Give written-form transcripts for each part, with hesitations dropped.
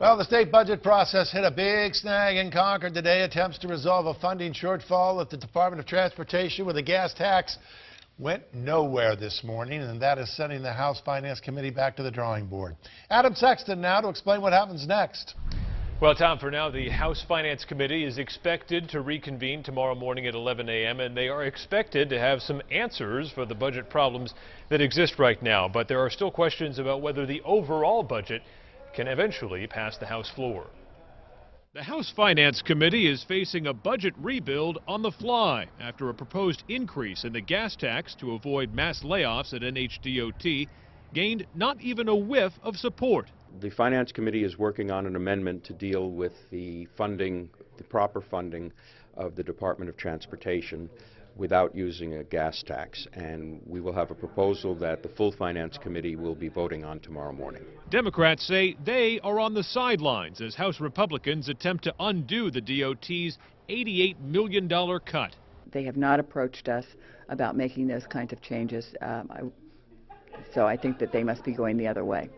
Well, the state budget process hit a big snag in Concord today. Attempts to resolve a funding shortfall at the Department of Transportation with a gas tax went nowhere this morning, and that is sending the House Finance Committee back to the drawing board. Adam Sexton now to explain what happens next. Well, Tom, for now, the House Finance Committee is expected to reconvene tomorrow morning at 11 a.m., and they are expected to have some answers for the budget problems that exist right now. But there are still questions about whether the overall budget can eventually pass the House floor. The House Finance Committee is facing a budget rebuild on the fly after a proposed increase in the gas tax to avoid mass layoffs at NHDOT gained not even a whiff of support. The Finance Committee is working on an amendment to deal with the funding, the proper funding of the Department of Transportation without using a gas tax, and we will have a proposal that the full Finance Committee will be voting on tomorrow morning. Democrats say they are on the sidelines as House Republicans attempt to undo the DOT's $88 million cut. They have not approached us about making those kinds of changes, so I think that they must be going the other way.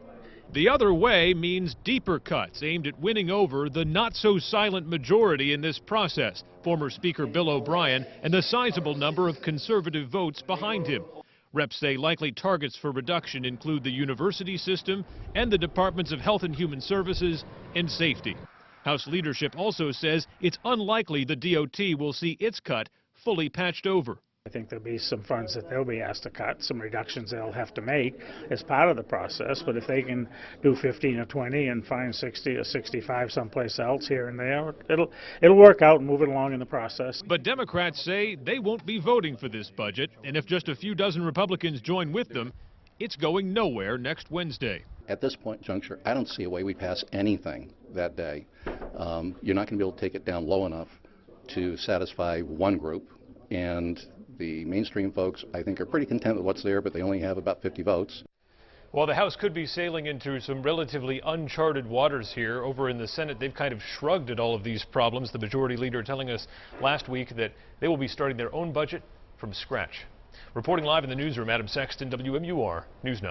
The other way means deeper cuts aimed at winning over the not-so-silent majority in this process, former Speaker Bill O'Brien and the sizable number of conservative votes behind him. Reps say likely targets for reduction include the university system and the Departments of Health and Human Services and Safety. House leadership also says it's unlikely the DOT will see its cut fully patched over. I think there'll be some funds that they'll be asked to cut, some reductions they'll have to make as part of the process. But if they can do 15 or 20 and find 60 or 65 someplace else here and there, it'll work out and move it along in the process. But Democrats say they won't be voting for this budget, and if just a few dozen Republicans join with them, it's going nowhere next Wednesday. At this point juncture, I don't see a way we pass anything that day. You're not going to be able to take it down low enough to satisfy one group, and the mainstream folks, I think, are pretty content with what's there, but they only have about 50 votes. While the House could be sailing into some relatively uncharted waters here, over in the Senate, they've kind of shrugged at all of these problems. The majority leader telling us last week that they will be starting their own budget from scratch. Reporting live in the newsroom, Adam Sexton, WMUR News 9.